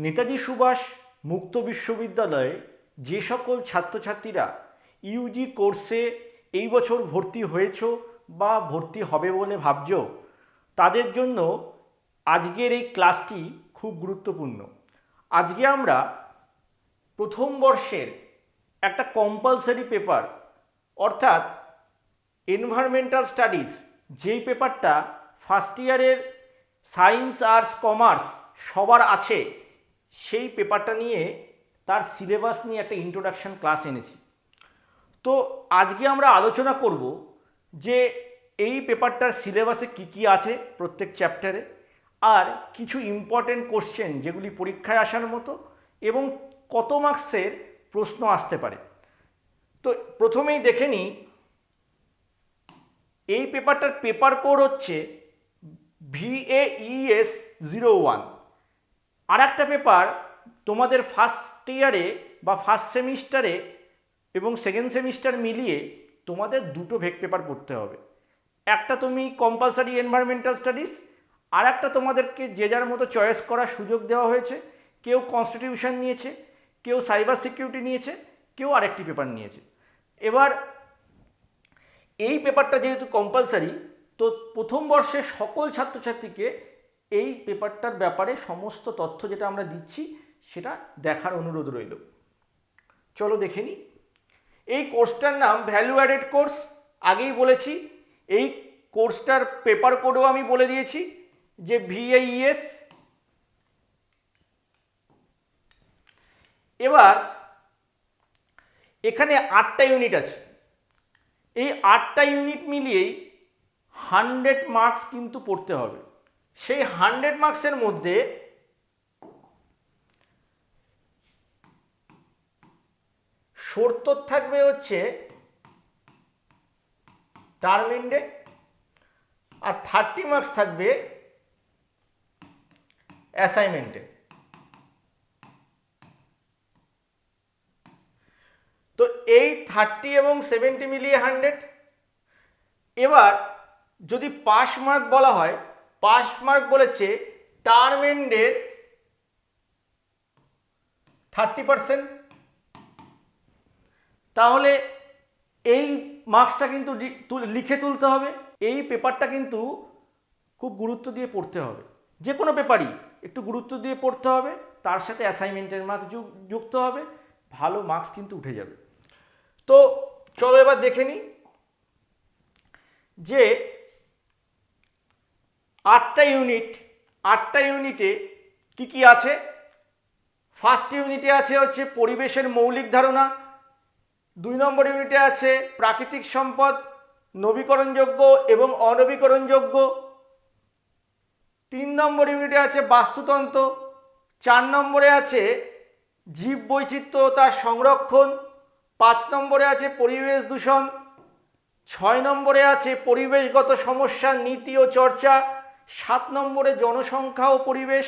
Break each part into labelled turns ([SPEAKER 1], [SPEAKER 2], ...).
[SPEAKER 1] নেতাজি সুভাষ মুক্ত বিশ্ববিদ্যালয়ে যে সকল ছাত্রছাত্রীরা ইউজি কোর্সে এই বছর ভর্তি হয়েছো বা ভর্তি হবে বলে ভাবছো, তাদের জন্য আজকের এই ক্লাসটি খুব গুরুত্বপূর্ণ। আজকে আমরা প্রথম বর্ষের একটা কম্পালসারি পেপার অর্থাৎ এনভায়রনমেন্টাল স্টাডিজ, যেই পেপারটা ফার্স্ট ইয়ারের সায়েন্স আর্টস কমার্স সবার আছে, সেই পেপারটা নিয়ে তার সিলেবাস নিয়ে একটা ইন্ট্রোডাকশন ক্লাস এনেছি। তো আজকে আমরা আলোচনা করব যে এই পেপারটার সিলেবাসে কি কি আছে প্রত্যেক চ্যাপ্টারে, আর কিছু ইম্পর্টেন্ট কোশ্চেন যেগুলি পরীক্ষায় আসার মতো এবং কত মার্কসের প্রশ্ন আসতে পারে। তো প্রথমেই দেখে নিই, এই পেপারটার পেপার কোড হচ্ছে VAES01। আর একটা পেপার তোমাদের ফার্স্ট ইয়ারে বা ফার্স্ট সেমিস্টারে এবং সেকেন্ড সেমিস্টার মিলিয়ে তোমাদের দুটো ভেক পেপার পড়তে হবে। একটা তুমি কম্পালসারি এনভায়রনমেন্টাল স্টাডিজ, আর একটা তোমাদেরকে যে যার মতো চয়েস করার সুযোগ দেওয়া হয়েছে। কেউ কনস্টিটিউশন নিয়েছে, কেউ সাইবার সিকিউরিটি নিয়েছে, কেউ আরেকটি পেপার নিয়েছে। এবার এই পেপারটা যেহেতু কম্পালসারি, তো প্রথম বর্ষের সকল ছাত্রছাত্রীকে এই পেপারটার ব্যাপারে সমস্ত তথ্য যেটা আমরা দিচ্ছি সেটা দেখার অনুরোধ রইল। চলো দেখে নিই। এই কোর্সটার নাম ভ্যালু অ্যাডেড কোর্স, আগেই বলেছি। এই কোর্সটার পেপার কোডও আমি বলে দিয়েছি যে VAES। এবার এখানে 8টা ইউনিট আছে। এই 8টা ইউনিট মিলিয়েই 100 মার্কস কিন্তু পড়তে হবে। সেই 100 মার্কসের মধ্যে 70 থাকবে হচ্ছে টার্ম এন্ডে, আর 30 মার্কস থাকবে অ্যাসাইনমেন্টে। তো এই 30 এবং 70 মিলিয়ে 100। এবার যদি পাস মার্ক বলা হয়, পাস মার্ক বলেছে টার্ম এন্ডের 30%। তাহলে এই মার্কসটা কিন্তু লিখে তুলতে হবে। এই পেপারটা কিন্তু খুব গুরুত্ব দিয়ে পড়তে হবে। যে কোনো পেপারই একটু গুরুত্ব দিয়ে পড়তে হবে, তার সাথে অ্যাসাইনমেন্টের মার্কস যুক্ত হবে, ভালো মার্কস কিন্তু উঠে যাবে। তো চলো এবার দেখে নিই যে 8টা ইউনিটে কি কি আছে। ফার্স্ট ইউনিটে আছে হচ্ছে পরিবেশের মৌলিক ধারণা, 2 নম্বর ইউনিটে আছে প্রাকৃতিক সম্পদ, নবীকরণযোগ্য এবং অনবীকরণযোগ্য, 3 নম্বর ইউনিটে আছে বাস্তুতন্ত্র, 4 নম্বরে আছে জীববৈচিত্র্য ও তার সংরক্ষণ, 5 নম্বরে আছে পরিবেশ দূষণ, 6 নম্বরে আছে পরিবেশগত সমস্যা নীতি ও চর্চা, 7 নম্বরে জনসংখ্যা ও পরিবেশ,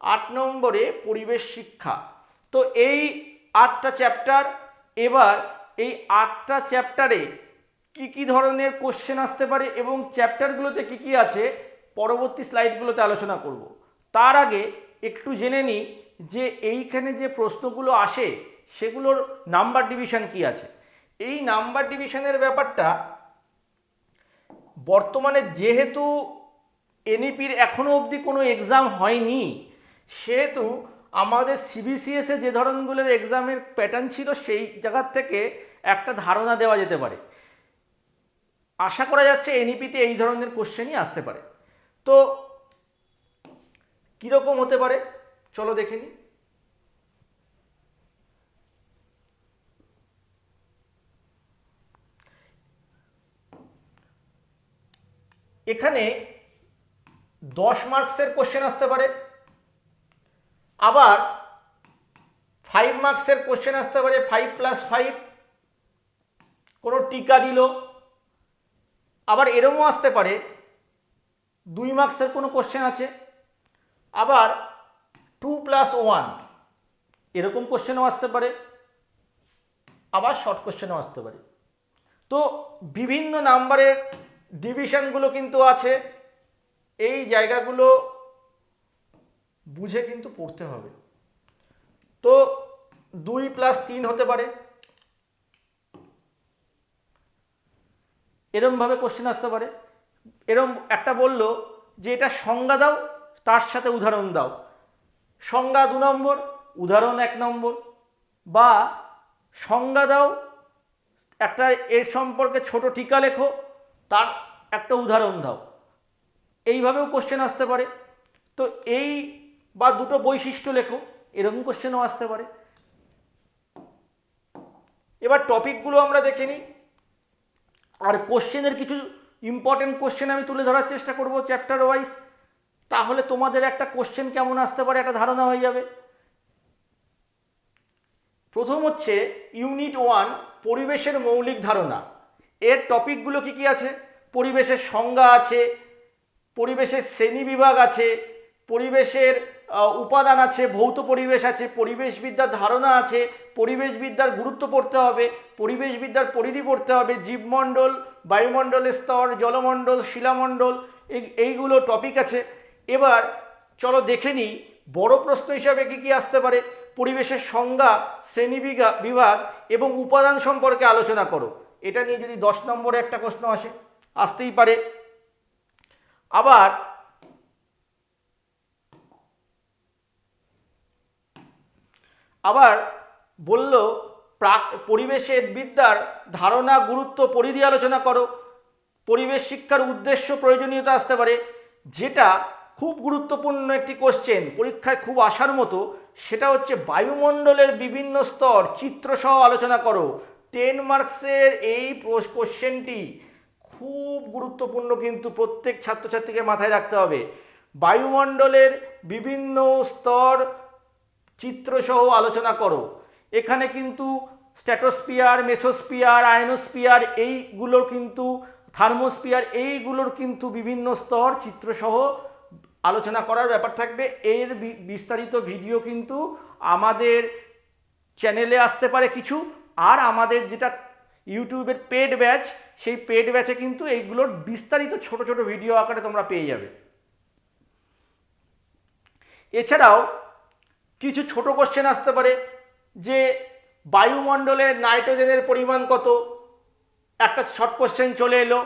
[SPEAKER 1] 8 নম্বরে পরিবেশ শিক্ষা। তো এই 8টা চ্যাপ্টার। এবার এই 8টা চ্যাপ্টারে কি কি ধরনের কোশ্চেন আসতে পারে এবং চ্যাপ্টারগুলোতে কি কি আছে পরবর্তী স্লাইডগুলোতে আলোচনা করব। তার আগে একটু জেনে নিই যে এইখানে যে প্রশ্নগুলো আসে সেগুলোর নাম্বার ডিভিশন কি আছে। এই নাম্বার ডিভিশনের ব্যাপারটা বর্তমানে যেহেতু এনইপির এখনো অবধি কোনো এক্সাম হয়নি, সেহেতু আমাদের সিবিসিএসে যে ধরনগুলোর এক্সামের প্যাটার্ন ছিল সেই জায়গার থেকে একটা ধারণা দেওয়া যেতে পারে। আশা করা যাচ্ছে এনইপিতে এই ধরনের কোশ্চেনই আসতে পারে। তো কীরকম হতে পারে চলো দেখে নিই। এখানে 10 মার্কসের কোশ্চেন আসতে পারে, আবার 5 মার্কসের কোশ্চেন আসতে পারে, 5+5 কোনো টিকা দিল। আবার এরকমও আসতে পারে 2 মার্কসের কোনো কোশ্চেন আছে, আবার 2+1 এরকম কোশ্চেনও আসতে পারে, আবার শর্ট কোশ্চেনও আসতে পারে। তো বিভিন্ন নাম্বারের ডিভিশনগুলো কিন্তু আছে। এই জায়গাগুলো বুঝে কিন্তু পড়তে হবে। তো 2 + 3 হতে পারে, এরমভাবে কোশ্চেন আসতে পারে। এরম একটা বললো যে এটা সংজ্ঞা দাও, তার সাথে উদাহরণ দাও। সংজ্ঞা 2 নম্বর, উদাহরণ 1 নম্বর। বা সংজ্ঞা দাও, একটা এর সম্পর্কে ছোট টিকা লেখো, তার একটা উদাহরণ দাও। এইভাবেও কোশ্চেন আসতে পারে। তো এই বা দুটো বৈশিষ্ট্য লেখো, এরকম কোশ্চেনও আসতে পারে। এবার টপিকগুলো আমরা দেখে নিই, আর কোশ্চেনের কিছু ইম্পর্টেন্ট কোশ্চেন আমি তুলে ধরার চেষ্টা করব চ্যাপ্টার ওয়াইজ। তাহলে তোমাদের একটা কোশ্চেন কেমন আসতে পারে একটা ধারণা হয়ে যাবে। প্রথম হচ্ছে ইউনিট 1, পরিবেশের মৌলিক ধারণা। এর টপিকগুলো কি কি আছে? পরিবেশের সংজ্ঞা আছে, পরিবেশের শ্রেণীবিভাগ আছে, পরিবেশের উপাদান আছে, ভৌত পরিবেশ আছে, পরিবেশবিদ্যার ধারণা আছে, পরিবেশবিদ্যার গুরুত্ব পড়তে হবে, পরিবেশবিদ্যার পরিধি পড়তে হবে, জীবমণ্ডল, বায়ুমণ্ডলের স্তর, জলমণ্ডল, শিলামণ্ডল, এইগুলো টপিক আছে। এবার চলো দেখে নিই বড় প্রশ্ন হিসাবে কি কি আসতে পারে। পরিবেশের সংজ্ঞা, শ্রেণী বিভাগ এবং উপাদান সম্পর্কে আলোচনা করো। এটা নিয়ে যদি 10 নম্বরে একটা প্রশ্ন আসে, আসতেই পারে। আবার বলল পরিবেশের বিদ্যার ধারণা, গুরুত্ব, পরিধি আলোচনা করো। পরিবেশ শিক্ষার উদ্দেশ্য, প্রয়োজনীয়তা আসতে পারে। যেটা খুব গুরুত্বপূর্ণ একটি কোশ্চেন, পরীক্ষায় খুব আসার মতো, সেটা হচ্ছে বায়ুমণ্ডলের বিভিন্ন স্তর চিত্রসহ আলোচনা করো। 10 মার্কসের এই কোশ্চেনটি খুব গুরুত্বপূর্ণ, কিন্তু প্রত্যেক ছাত্রছাত্রীকে মাথায় রাখতে হবে। বায়ুমণ্ডলের বিভিন্ন স্তর চিত্রসহ আলোচনা করো। এখানে কিন্তু স্ট্র্যাটোস্ফিয়ার, মেসোস্ফিয়ার, আয়নোস্ফিয়ার, এইগুলোর কিন্তু থার্মোস্ফিয়ার, এইগুলোর কিন্তু বিভিন্ন স্তর চিত্রসহ আলোচনা করার ব্যাপার থাকবে। এর বিস্তারিত ভিডিও কিন্তু আমাদের চ্যানেলে আসতে পারে কিছু, আর আমাদের যেটা ইউটিউবের পেড ব্যাচ, সেই পেড ব্যাচে কিন্তু এইগুলোর বিস্তারিত ছোট ছোট ভিডিও আকারে তোমরা পেয়ে যাবে। এছাড়াও কিছু ছোট কোশ্চেন আসতে পারে যে বায়ুমণ্ডলে নাইট্রোজেনের পরিমাণ কত, একটা শর্ট কোশ্চেন চলে এলো।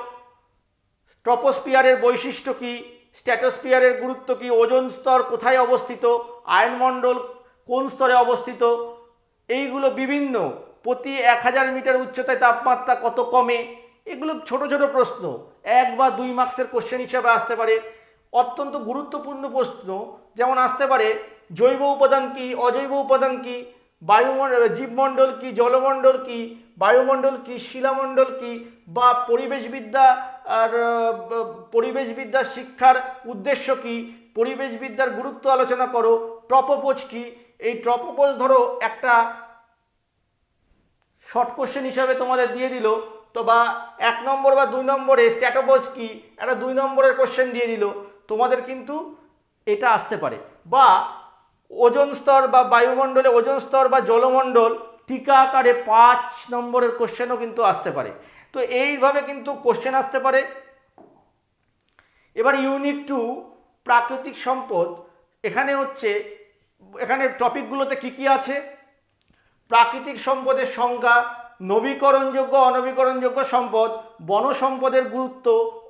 [SPEAKER 1] ট্রপোস্ফিয়ারের বৈশিষ্ট্য কি, স্ট্র্যাটোস্ফিয়ারের গুরুত্ব কি, ওজোন স্তর কোথায় অবস্থিত, আয়নমণ্ডল কোন স্তরে অবস্থিত, এইগুলো বিভিন্ন, প্রতি 1000 মিটার উচ্চতায় তাপমাত্রা কত কমে, এগুলো ছোট ছোট প্রশ্ন 1 বা 2 মার্কসের কোশ্চেন হিসাবে আসতে পারে। অত্যন্ত গুরুত্বপূর্ণ প্রশ্ন যেমন আসতে পারে জৈব উপাদান কি, অজৈব উপাদান কি, বায়ুমণ্ডল, জীবমণ্ডল কি, জলমণ্ডল কি, বায়ুমণ্ডল কি, শিলামণ্ডল কি, বা পরিবেশবিদ্যা আর পরিবেশবিদ্যার শিক্ষার উদ্দেশ্য কি, পরিবেশবিদ্যার গুরুত্ব আলোচনা করো। ট্রপোপোজ কি, এই ট্রপোপোজ ধরো একটা শর্ট কোশ্চেন হিসাবে তোমাদের দিয়ে দিল, তো বা 1 নম্বর বা 2 নম্বরে স্ট্র্যাটোপোজ কি, একটা 2 নম্বরের কোশ্চেন দিয়ে দিল, তোমাদের কিন্তু এটা আসতে পারে। বা ওজোন স্তর বা বায়ুমণ্ডলে ওজোন স্তর বা জলমণ্ডল টিকা আকারে 5 নম্বরের কোশ্চেনও কিন্তু আসতে পারে। তো এইভাবে কিন্তু কোশ্চেন আসতে পারে। এবার ইউনিট 2, প্রাকৃতিক সম্পদ। এখানে টপিকগুলোতে কি কি আছে? প্রাকৃতিক সম্পদের সংজ্ঞা, নবীকরণযোগ্য, অনবীকরণযোগ্য সম্পদ, বন সম্পদের গুরুত্ব,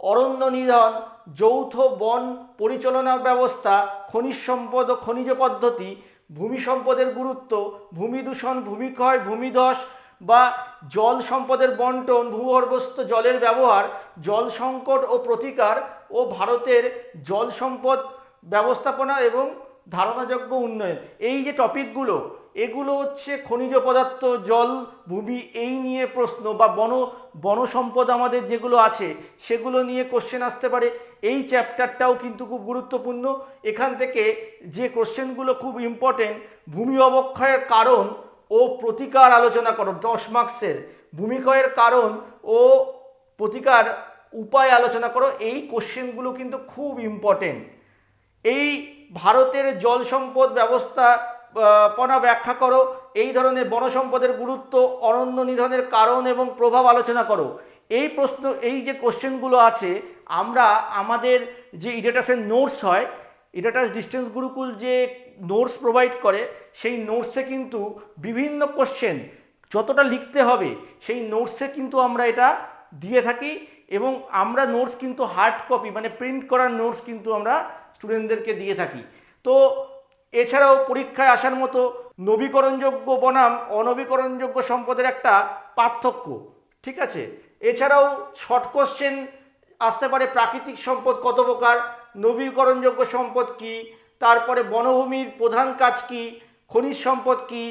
[SPEAKER 1] অরণ্য নিধন, যৌথ বন পরিচালনা ব্যবস্থা, খনিজ সম্পদ ও খনিজ পদ্ধতি, ভূমি সম্পদের গুরুত্ব, ভূমি দূষণ, ভূমিক্ষয়, ভূমিধস বা জল সম্পদের বন্টন, ভূগর্ভস্থ জলের ব্যবহার, জল সংকট ও প্রতিকার, ও ভারতের জল সম্পদ ব্যবস্থাপনা এবং ধারণাযোগ্য উন্নয়ন। এই যে টপিকগুলো, এগুলো হচ্ছে খনিজ পদার্থ, জল, ভূমি, এই নিয়ে প্রশ্ন, বা বন সম্পদ আমাদের যেগুলো আছে সেগুলো নিয়ে কোশ্চেন আসতে পারে। এই চ্যাপ্টারটাও কিন্তু খুব গুরুত্বপূর্ণ। এখান থেকে যে কোশ্চেনগুলো খুব ইম্পর্টেন্ট, ভূমি অবক্ষয়ের কারণ ও প্রতিকার আলোচনা করো 10 মার্কসের, ভূমিক্ষয়ের কারণ ও প্রতিকার উপায় আলোচনা করো। এই কোশ্চেনগুলো কিন্তু খুব ইম্পর্টেন্ট। এই ভারতের জল সম্পদ ব্যবস্থাপনা ব্যাখ্যা করো, এই ধরনের বন সম্পদের গুরুত্ব, অরণ্য নিধনের কারণ এবং প্রভাব আলোচনা করো। এই যে কোশ্চেনগুলো আছে, আমরা আমাদের যে ইডেটাসের নোটস হয়, ইডেটাস ডিস্টেন্স গুরুকুল যে নোটস প্রোভাইড করে, সেই নোটসে কিন্তু বিভিন্ন কোশ্চেন যতটা লিখতে হবে সেই নোটসে কিন্তু আমরা এটা দিয়ে থাকি, এবং আমরা নোটস কিন্তু হার্ড কপি মানে প্রিন্ট করার নোটস কিন্তু আমরা স্টুডেন্টদেরকে দিয়ে থাকি। তো এছাড়াও পরীক্ষায় আসার মতো নবীকরণযোগ্য বনাম অনবীকরণযোগ্য সম্পদের একটা পার্থক্য, ঠিক আছে। এছাড়াও শর্ট কোশ্চেন আসতে পারে, প্রাকৃতিক সম্পদ কত প্রকার, নবীকরণযোগ্য সম্পদ কি, তারপরে বনভূমির প্রধান কাজ কি, খনিজ সম্পদ কি,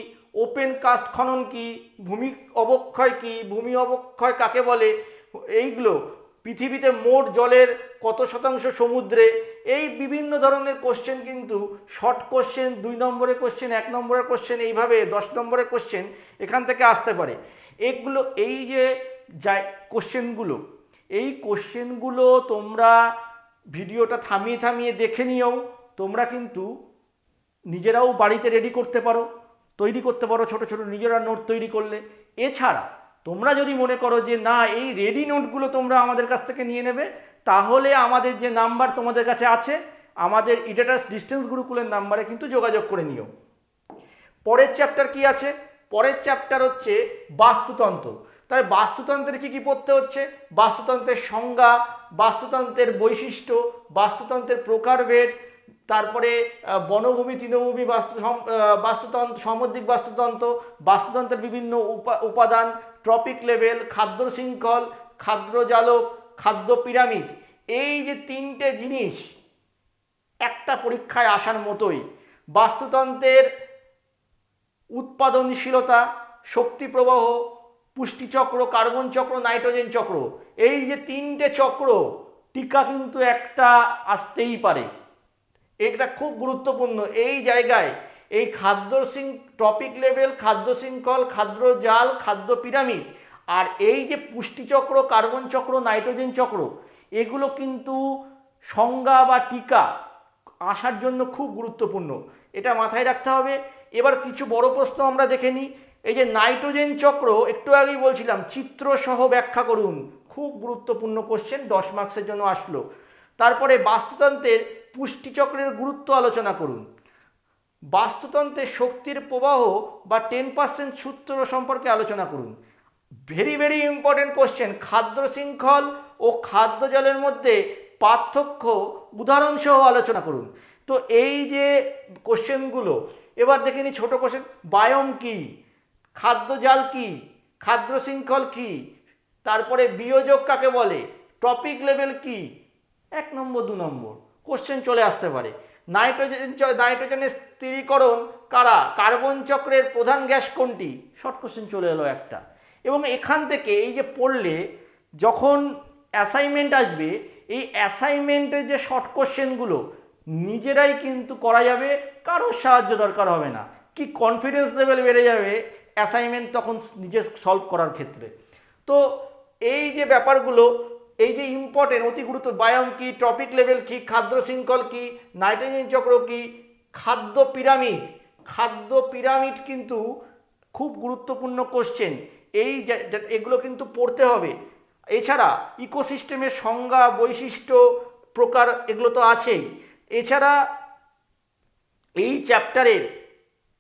[SPEAKER 1] ওপেন কাস্ট খনন কি, ভূমি অবক্ষয় কি, ভূমি অবক্ষয় কাকে বলে, এইগুলো, পৃথিবীতে মোট জলের কত শতাংশ সমুদ্রে, এই বিভিন্ন ধরনের কোশ্চেন কিন্তু শর্ট কোশ্চেন, 2 নম্বরের কোশ্চেন, 1 নম্বরের কোশ্চেন, এইভাবে 10 নম্বরের কোশ্চেন এখান থেকে আসতে পারে। এগুলো এই যে কোশ্চেনগুলো, এই কোশ্চেনগুলো তোমরা ভিডিওটা থামিয়ে থামিয়ে দেখে নিও, তোমরা কিন্তু নিজেরাও বাড়িতে রেডি করতে পারো, তৈরি করতে পারো ছোট ছোট নিজেরা নোট তৈরি করলে। এছাড়া তোমরা যদি মনে করো যে না এই রেডি নোটগুলো তোমরা আমাদের কাছ থেকে নিয়ে নেবে, তাহলে আমাদের যে নাম্বার তোমাদের কাছে আছে, আমাদের ইডেটার্স ডিস্টেন্স গুরুকুলের নাম্বারে কিন্তু যোগাযোগ করে নিও। পরের চ্যাপ্টার কি আছে? পরের চ্যাপ্টার হচ্ছে বাস্তুতন্ত্র। তাই বাস্তুতন্ত্রের কি কি পড়তে হচ্ছে? বাস্তুতন্ত্রের সংজ্ঞা, বাস্তুতন্ত্রের বৈশিষ্ট্য, বাস্তুতন্ত্রের প্রকারভেদ, তারপরে বনভূমি, তৃণভূমি বাস্তুতন্ত্র, সামুদ্রিক বাস্তুতন্ত্র, বাস্তুতন্ত্রের বিভিন্ন উপাদান, ট্রপিক লেভেল, খাদ্য শৃঙ্খল, খাদ্য জালক, খাদ্য পিরামিড। এই যে 3টে জিনিস একটা পরীক্ষায় আসার মতোই। বাস্তুতন্ত্রের উৎপাদনশীলতা, শক্তি প্রবাহ, পুষ্টিচক্র, কার্বন চক্র, নাইট্রোজেন চক্র, এই যে 3টে চক্র টিকা কিন্তু একটা আসতেই পারে, এটা খুব গুরুত্বপূর্ণ। এই জায়গায় এই টপিক লেভেল, খাদ্য শৃঙ্খল, খাদ্য জাল, খাদ্য পিরামিড, আর এই যে পুষ্টিচক্র, কার্বন চক্র, নাইট্রোজেন চক্র, এগুলো কিন্তু সংজ্ঞা বা টিকা আসার জন্য খুব গুরুত্বপূর্ণ, এটা মাথায় রাখতে হবে। এবার কিছু বড় প্রশ্ন আমরা দেখে নিই। এই যে নাইট্রোজেন চক্র, একটু আগেই বলছিলাম, চিত্র সহ ব্যাখ্যা করুন, খুব গুরুত্বপূর্ণ কোশ্চেন, 10 মার্কসের জন্য আসলো। তারপরে বাস্তুতন্ত্রের পুষ্টিচক্রের গুরুত্ব আলোচনা করুন। বাস্তুতন্ত্রের শক্তির প্রবাহ বা 10% সূত্র সম্পর্কে আলোচনা করুন। ভেরি ভেরি ইম্পর্টেন্ট কোশ্চেন, খাদ্য শৃঙ্খল ও খাদ্য জলের মধ্যে পার্থক্য উদাহরণ সহ আলোচনা করুন। তো এই যে কোশ্চেনগুলো, এবার দেখে নিই ছোট কোশ্চেন। বায়োম কি, খাদ্য জাল কি, খাদ্য শৃঙ্খল কি, তারপরে বিয়োজক কাকে বলে, টপিক লেভেল কি, 1 নম্বর 2 নম্বর কোশ্চেন চলে আসতে পারে। নাইট্রোজেনের স্থিরীকরণ কারা, কার্বন চক্রের প্রধান গ্যাস কোনটি, শর্ট কোশ্চেন চলে এলো একটা। এবং এখান থেকে এই যে পড়লে যখন অ্যাসাইনমেন্ট আসবে, এই অ্যাসাইনমেন্টের যে শর্ট কোশ্চেনগুলো নিজেরাই কিন্তু করা যাবে, কারোর সাহায্য দরকার হবে না। কি কনফিডেন্স লেভেল বেড়ে যাবে অ্যাসাইনমেন্ট তখন নিজে সলভ করার ক্ষেত্রে। তো এই যে ব্যাপারগুলো, এই যে ইম্পর্টেন্ট, অতি গুরুত্ব, বায়োম কি, টপিক লেভেল কি, খাদ্য শৃঙ্খল কি, নাইট্রোজেন চক্র কি, খাদ্য পিরামিড, খাদ্য পিরামিড কিন্তু খুব গুরুত্বপূর্ণ কোশ্চেন, এগুলো কিন্তু পড়তে হবে। এছাড়া ইকোসিস্টেমের সংজ্ঞা, বৈশিষ্ট্য, প্রকার, এগুলো তো আছেই। এছাড়া এই চ্যাপ্টারের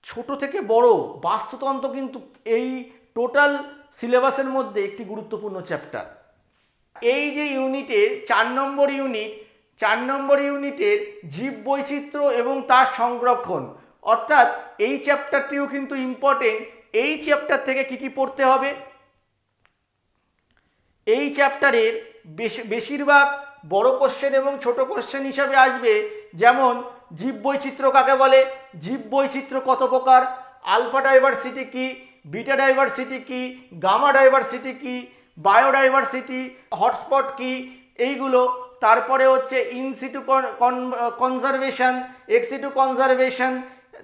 [SPEAKER 1] ছোট থেকে বড় বাস্তুতন্ত্র কিন্তু এই টোটাল সিলেবাসের মধ্যে একটি গুরুত্বপূর্ণ চ্যাপ্টার। এই যে ইউনিটের 4 নম্বর ইউনিটের জীব বৈচিত্র্য এবং তার সংরক্ষণ, অর্থাৎ এই চ্যাপ্টারটিও কিন্তু ইম্পর্টেন্ট। এই চ্যাপ্টার থেকে কি কি পড়তে হবে? এই চ্যাপ্টারের বেশিরভাগ বড় কোশ্চেন এবং ছোট কোশ্চেন হিসাবে আসবে, যেমন জীব বৈচিত্র্য কাকে বলে, জীব বৈচিত্র্য কত প্রকার, আলফা ডাইভার্সিটি কি, বিটা ডাইভার্সিটি কি, গামা ডাইভার্সিটি কি, বায়োডাইভার্সিটি, হটস্পট কি, এইগুলো। তারপরে হচ্ছে ইনসিটু কনজারভেশন, এক্সিটু কনজারভেশন,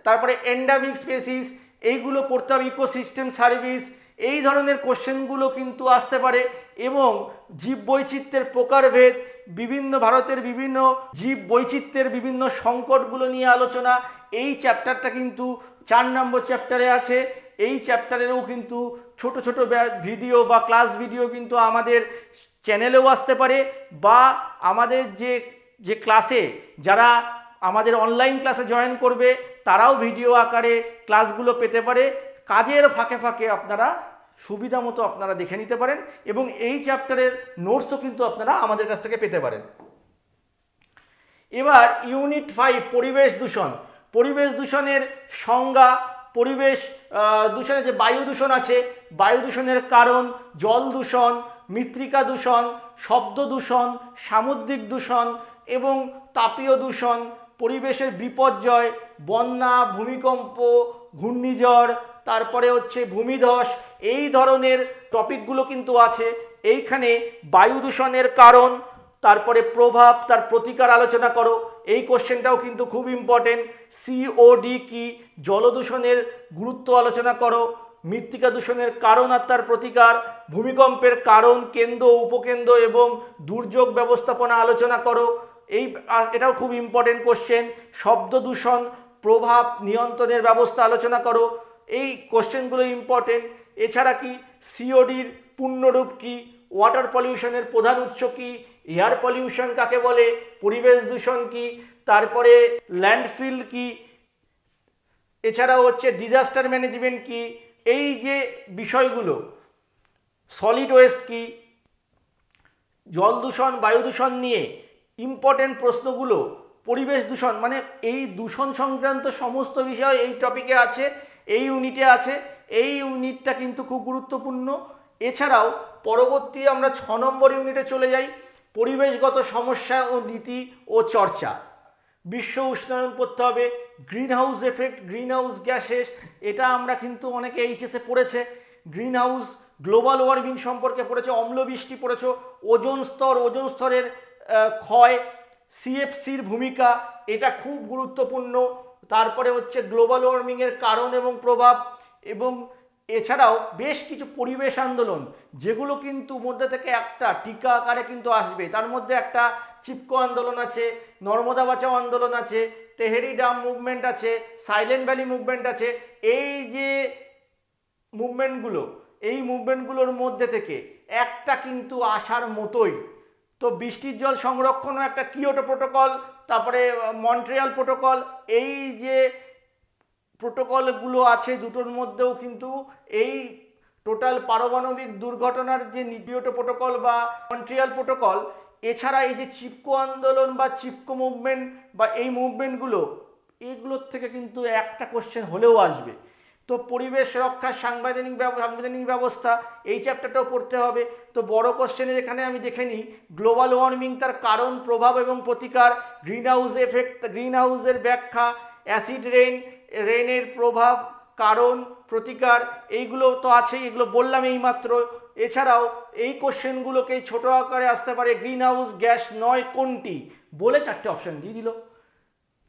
[SPEAKER 1] তারপরে এন্ডেমিক স্পেসিস, এইগুলো পড়তে হবে, ইকোসিস্টেম সার্ভিস, এই ধরনের কোশ্চেনগুলো কিন্তু আসতে পারে। এবং জীব বৈচিত্র্যের প্রকারভেদ, বিভিন্ন ভারতের বিভিন্ন জীব বৈচিত্র্যের বিভিন্ন সংকটগুলো নিয়ে আলোচনা, এই চ্যাপ্টারটা কিন্তু 4 নম্বর চ্যাপ্টারে আছে। এই চ্যাপ্টারেরও কিন্তু ছোট ছোট ভিডিও বা ক্লাস ভিডিও কিন্তু আমাদের চ্যানেলেও আসতে পারে, বা আমাদের যে ক্লাসে যারা আমাদের অনলাইন ক্লাসে জয়েন করবে তারাও ভিডিও আকারে ক্লাসগুলো পেতে পারে। কাজের ফাঁকে ফাঁকে আপনারা সুবিধা মতো আপনারা দেখে নিতে পারেন এবং এই চ্যাপ্টারের নোটসও কিন্তু আপনারা আমাদের কাছ থেকে পেতে পারেন। এবার ইউনিট 5 পরিবেশ দূষণ। পরিবেশ দূষণের সংজ্ঞা, পরিবেশ দূষণে যে বায়ু দূষণ আছে, বায়ু দূষণের কারণ, জল দূষণ, মৃত্তিকা দূষণ, শব্দ দূষণ, সামুদ্রিক দূষণ এবং তাপীয় দূষণ, পরিবেশের বিপর্যয়, বন্যা, ভূমিকম্প, ঘূর্ণিঝড়, তারপরে হচ্ছে ভূমিধস, এই ধরনের টপিকগুলো কিন্তু আছে। এইখানে বায়ু দূষণের কারণ, তারপরে প্রভাব, তার প্রতিকার আলোচনা করো, এই কোশ্চেনটাও কিন্তু খুব ইম্পর্টেন্ট। সিওডি কি, জলদূষণের গুরুত্ব আলোচনা করো, মৃত্তিকা দূষণের কারণ আর তার প্রতিকার, ভূমিকম্পের কারণ, কেন্দ্র, উপকেন্দ্র এবং দুর্যোগ ব্যবস্থাপনা আলোচনা করো, এটাও খুব ইম্পর্টেন্ট কোশ্চেন। শব্দ দূষণ, প্রভাব নিয়ন্ত্রণের ব্যবস্থা আলোচনা করো, এই কোশ্চেনগুলো ইম্পর্টেন্ট। এছাড়া কি সিওডির পূর্ণরূপ কি, ওয়াটার পলিউশনের প্রধান উৎস কি, এয়ার পলিউশন কাকে বলে, পরিবেশ দূষণ কি, তারপরে ল্যান্ডফিল কি, এছাড়াও হচ্ছে ডিজাস্টার ম্যানেজমেন্ট কি, এই যে বিষয়গুলো, সলিড ওয়েস্ট কি, জল দূষণ, বায়ু দূষণ নিয়ে ইম্পর্টেন্ট প্রশ্নগুলো, পরিবেশ দূষণ মানে এই দূষণ সংক্রান্ত সমস্ত বিষয় এই টপিকে আছে, এই ইউনিটে আছে। এই ইউনিটটা কিন্তু খুব গুরুত্বপূর্ণ। এছাড়াও পরবর্তী আমরা 6 নম্বর ইউনিটে চলে যাই, পরিবেশগত সমস্যা ও নীতি ও চর্চা। বিশ্ব উষ্ণায়ন পড়তে হবে, green house effect, green house gases, এটা আমরা কিন্তু অনেকে এইচএসে পড়েছে। গ্রিন হাউস, গ্লোবাল ওয়ার্মিং সম্পর্কে পড়েছে, অম্লবৃষ্টি পড়েছ, ওজোন স্তর, ওজোন স্তরের ক্ষয়, সিএফসির ভূমিকা, এটা খুব গুরুত্বপূর্ণ। তারপরে হচ্ছে গ্লোবাল ওয়ার্মিংয়ের কারণ এবং প্রভাব, এবং এছাড়াও বেশ কিছু পরিবেশ আন্দোলন যেগুলো কিন্তু মধ্যে থেকে একটা টিকা আকারে কিন্তু আসবে। তার মধ্যে একটা চিপকো আন্দোলন আছে, নর্মদা বাঁচাও আন্দোলন আছে, তেহেরি ডাম মুভমেন্ট আছে, সাইলেন্ট ভ্যালি মুভমেন্ট আছে। এই যে মুভমেন্টগুলো, এই মুভমেন্টগুলোর মধ্যে থেকে একটা কিন্তু আসার মতোই। তো বৃষ্টির জল সংরক্ষণও একটা কিয়োটো প্রোটোকল, তারপরে মন্ট্রিয়াল প্রোটোকল, এই যে প্রোটোকলগুলো আছে দুটোর মধ্যেও কিন্তু এই টোটাল পারমাণবিক দুর্ঘটনার যে কিয়োটো প্রোটোকল বা মন্ট্রিয়াল প্রোটোকল, এছাড়া এই যে চিপকো আন্দোলন বা চিপকো মুভমেন্ট বা এই মুভমেন্টগুলো, এগুলোর থেকে কিন্তু একটা কোশ্চেন হলেও আসবে। তো পরিবেশ রক্ষার সাংবিধানিক ব্যবস্থা, এই চ্যাপ্টারটাও পড়তে হবে। তো বড় কোশ্চেনের এখানে আমি দেখে নিই, গ্লোবাল ওয়ার্মিং, তার কারণ, প্রভাব এবং প্রতিকার, গ্রিন হাউস এফেক্ট, গ্রিন হাউসের ব্যাখ্যা, অ্যাসিড রেনের প্রভাব, কারণ, প্রতিকার, এইগুলো তো আছেই, এগুলো বললাম এইমাত্র। এছাড়াও এই কোশ্চেনগুলোকে ছোট আকারে আসতে পারে, গ্রিন হাউস গ্যাস নয় কোনটি, বলে 4টে অপশন দিয়ে দিল।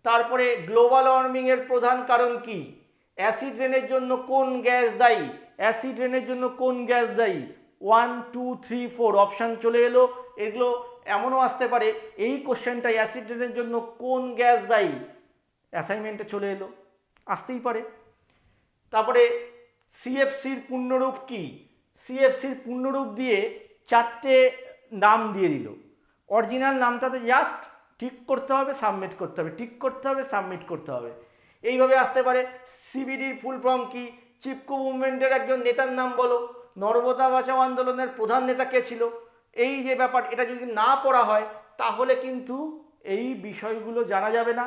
[SPEAKER 1] তারপরে গ্লোবাল ওয়ার্মিংয়ের প্রধান কারণ কি, অ্যাসিড রেনের জন্য কোন গ্যাস দায়ী, অ্যাসিড রেনের জন্য কোন গ্যাস দায়ী, 1 2 3 4 অপশান চলে এলো। এগুলো এমনও আসতে পারে এই কোশ্চেনটা অ্যাসিড রেনের জন্য কোন গ্যাস দায়ী, অ্যাসাইনমেন্টে চলে এলো, আসতেই পারে। তারপরে সিএফসির পূর্ণরূপ কি, সিএফসির পূর্ণরূপ দিয়ে 4টে নাম দিয়ে দিল। অরিজিনাল নামটাতে জাস্ট ঠিক করতে হবে, সাবমিট করতে হবে, ঠিক করতে হবে, সাবমিট করতে হবে, এইভাবে আসতে পারে। সিবিডির ফুল ফর্ম কি, চিপকো মুভমেন্টের একজন নেতার নাম বলো, নর্মদা বাঁচাও আন্দোলনের প্রধান নেতা কে ছিল, এই যে ব্যাপার, এটা যদি না পড়া হয় তাহলে কিন্তু এই বিষয়গুলো জানা যাবে না।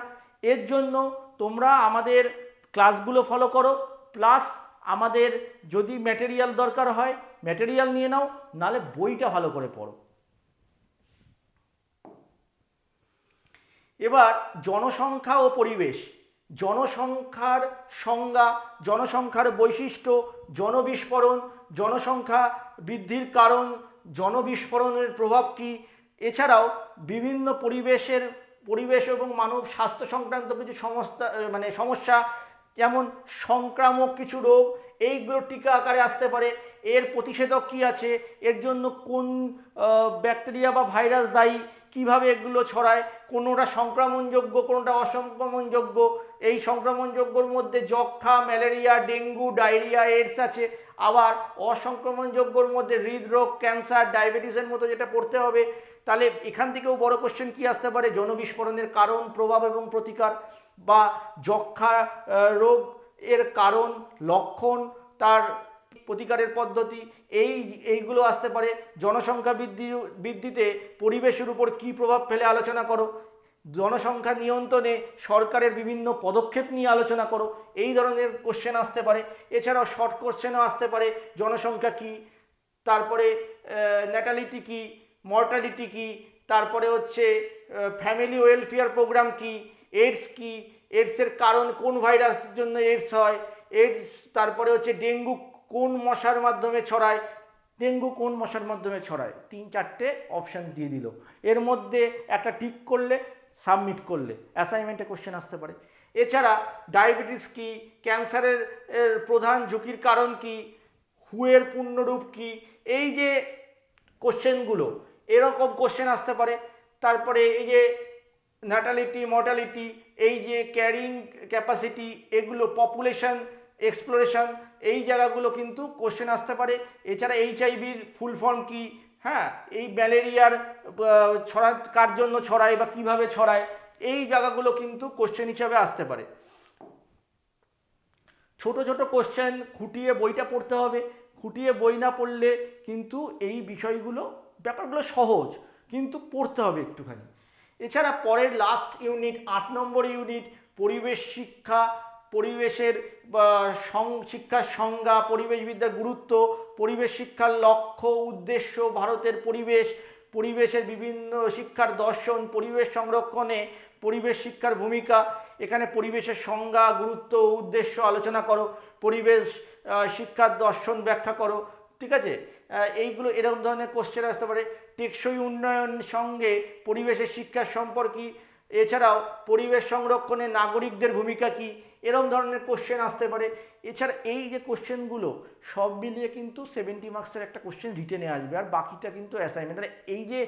[SPEAKER 1] এর জন্য তোমরা আমাদের ক্লাসগুলো ফলো করো, প্লাস আমাদের যদি ম্যাটেরিয়াল দরকার হয় ম্যাটেরিয়াল নিয়ে নাও, নাহলে বইটা ভালো করে পড়ো। এবার জনসংখ্যা ও পরিবেশ, জনসংখ্যার সংজ্ঞা, জনসংখ্যার বৈশিষ্ট্য, জনবিস্ফোরণ, জনসংখ্যা বৃদ্ধির কারণ, জনবিস্ফোরণের প্রভাব কি, এছাড়াও বিভিন্ন পরিবেশ এবং মানব স্বাস্থ্য সংক্রান্ত কিছু সমস্যা, যেমন সংক্রামক কিছু রোগ, এইগুলো টিকা আকারে আসতে পারে। এর প্রতিষেধক কি আছে, এর জন্য কোন ব্যাকটেরিয়া বা ভাইরাস দায়ী, কিভাবে এগুলো ছড়ায়, কোনোটা সংক্রমণযোগ্য কোনোটা অসংক্রমণযোগ্য, এই সংক্রমণযোগ্যর মধ্যে যক্ষা, ম্যালেরিয়া, ডেঙ্গু, ডায়রিয়া, এইডস আছে। আবার অসংক্রমণযোগ্যর মধ্যে হৃদরোগ, ক্যান্সার, ডায়াবেটিসের মতো যেটা পড়তে হবে। তাহলে এখান থেকেও বড় কোশ্চেন কি আসতে পারে, জনবিস্ফোরণের কারণ, প্রভাব এবং প্রতিকার, বা যক্ষা রোগ এর কারণ, লক্ষণ, তার প্রতিকারের পদ্ধতি, এইগুলো আসতে পারে। জনসংখ্যা বৃদ্ধিতে পরিবেশের উপর কী প্রভাব ফেলে আলোচনা করো। জনসংখ্যা নিয়ন্ত্রণে সরকারের বিভিন্ন পদক্ষেপ নিয়ে আলোচনা করো। এই ধরনের কোশ্চেন আসতে পারে। এছাড়াও শর্ট কোশ্চেনও আসতে পারে, জনসংখ্যা কী, তারপরে ন্যাটালিটি কী, মর্টালিটি কী, তারপরে হচ্ছে ফ্যামিলি ওয়েলফেয়ার প্রোগ্রাম কী, এইডস কী, এইডসের কারণ, কোন ভাইরাসের জন্য এইডস হয়, এইডস, তারপরে হচ্ছে ডেঙ্গু কোন মশার মাধ্যমে ছড়ায়, ডেঙ্গু কোন মশার মাধ্যমে ছড়ায়, 3-4টে অপশান দিয়ে দিল। এর মধ্যে একটা টিক করলে, সাবমিট করলে অ্যাসাইনমেন্টে কোশ্চেন আসতে পারে। এছাড়া ডায়াবেটিস কী, ক্যান্সারের প্রধান ঝুঁকির কারণ কী, হুয়ের পূর্ণরূপ কী, এই যে কোশ্চেনগুলো, এরকম কোশ্চেন আসতে পারে। তারপরে এই যে ন্যাটালিটি, মর্টালিটি, এই যে ক্যারিং ক্যাপাসিটি, এগুলো পপুলেশন এক্সপ্লোরেশন, এই জায়গাগুলো কিন্তু কোশ্চেন আসতে পারে। এছাড়া এইচআইভির ফুল ফর্ম কী, হ্যাঁ, এই ম্যালেরিয়ার কার জন্য ছড়ায় বা কিভাবে ছড়ায়, এই জায়গাগুলো কিন্তু কোশ্চেন হিসাবে আসতে পারে। ছোট ছোট কোশ্চেন, খুঁটিয়ে বইটা পড়তে হবে। খুঁটিয়ে বই না পড়লে কিন্তু এই বিষয়গুলো, ব্যাপারগুলো সহজ, কিন্তু পড়তে হবে একটুখানি। এছাড়া পরের লাস্ট ইউনিট 8 নম্বর ইউনিট, পরিবেশ শিক্ষা, পরিবেশের শিক্ষার সংজ্ঞা, পরিবেশবিদ্যার গুরুত্ব, পরিবেশ শিক্ষার লক্ষ্য উদ্দেশ্য, ভারতের পরিবেশের বিভিন্ন শিক্ষার দর্শন, পরিবেশ সংরক্ষণে পরিবেশ শিক্ষার ভূমিকা, এখানে পরিবেশের সংজ্ঞা, গুরুত্ব, উদ্দেশ্য আলোচনা করো, পরিবেশ শিক্ষার দর্শন ব্যাখ্যা করো। ঠিক আছে, এইগুলো এরকম ধরনের কোশ্চেন আসতে পারে। টেকসই উন্নয়ন সঙ্গে পরিবেশের শিক্ষার সম্পর্কে, এছাড়াও পরিবেশ সংরক্ষণে নাগরিকদের ভূমিকা কী, এরকম ধরনের কোশ্চেন আসতে পারে। এছাড়া এই যে কোশ্চেনগুলো সব মিলিয়ে কিন্তু 70 মার্কসের একটা কোশ্চেন রিটেনে আসবে, আর বাকিটা কিন্তু অ্যাসাইনমেন্ট। তাহলে এই যে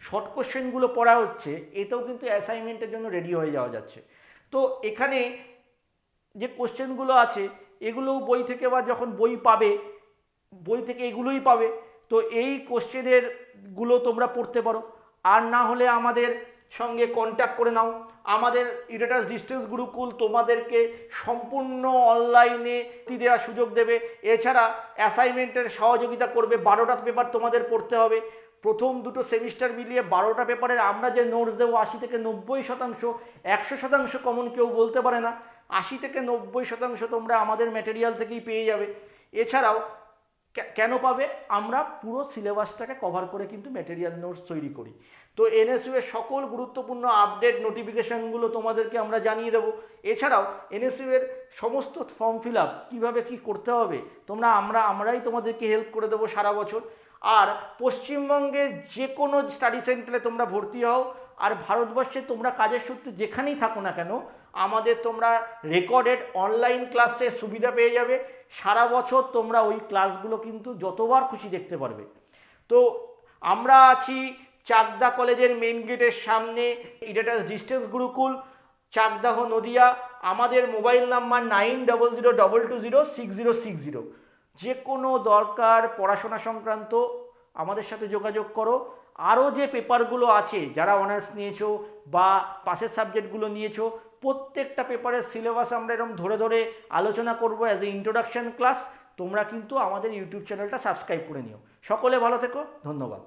[SPEAKER 1] শর্ট কোশ্চেনগুলো পড়া হচ্ছে, এটাও কিন্তু অ্যাসাইনমেন্টের জন্য রেডি হয়ে যাওয়া যাচ্ছে। তো এখানে যে কোশ্চেনগুলো আছে, এগুলোও বই থেকে, বা যখন বই পাবে, বই থেকে এগুলোই পাবে। তো এই কোশ্চেনের গুলো তোমরা পড়তে পারো। আর না হলে আমাদের সঙ্গে কন্ট্যাক্ট করে নাও। আমাদের ইডেটাস ডিস্টেন্স গুরুকুল তোমাদেরকে সম্পূর্ণ অনলাইনে দেওয়ার সুযোগ দেবে। এছাড়া অ্যাসাইনমেন্টের সহযোগিতা করবে। 12টা পেপার তোমাদের পড়তে হবে। প্রথম দুটো সেমিস্টার মিলিয়ে 12টা পেপারের আমরা যে নোটস দেবো 80 থেকে 90%, 100% কমন কেউ বলতে পারে না। 80 থেকে 90% তোমরা আমাদের ম্যাটেরিয়াল থেকেই পেয়ে যাবে। এছাড়াও কেন পাবে, আমরা পুরো সিলেবাসটাকে কভার করে কিন্তু ম্যাটেরিয়াল নোটস তৈরি করি। তো এনএসইউ এর সকল গুরুত্বপূর্ণ আপডেট নোটিফিকেশানগুলো তোমাদেরকে আমরা জানিয়ে দেবো। এছাড়াও এনএসইউ এর সমস্ত ফর্ম ফিল আপ কীভাবে কী করতে হবে আমরাই তোমাদেরকে হেল্প করে দেবো সারা বছর। আর পশ্চিমবঙ্গের যে কোনো স্টাডি সেন্টারে তোমরা ভর্তি হও, আর ভারতবর্ষে তোমরা কাজের সূত্রে যেখানেই থাকো না কেন, আমাদের তোমরা রেকর্ডেড অনলাইন ক্লাসের সুবিধা পেয়ে যাবে। সারা বছর তোমরা ওই ক্লাসগুলো কিন্তু যতবার খুশি দেখতে পারবে। তো আমরা আছি চাকদা কলেজের মেন গেটের সামনে, ইডেটাস ডিস্টেন্স গুরুকুল, চাকদাহ নদিয়া। আমাদের মোবাইল নাম্বার 9002206060। যে কোনো দরকার পড়াশোনা সংক্রান্ত আমাদের সাথে যোগাযোগ করো। আরও যে পেপারগুলো আছে, যারা অনার্স নিয়েছো বা পাশের সাবজেক্টগুলো নিয়েছো, প্রত্যেকটা পেপারের সিলেবাস আমরা এরকম ধরে ধরে আলোচনা করবো অ্যাজ এ ইন্ট্রোডাকশন ক্লাস। তোমরা কিন্তু আমাদের ইউটিউব চ্যানেলটা সাবস্ক্রাইব করে নিও। সকলে ভালো থেকো, ধন্যবাদ।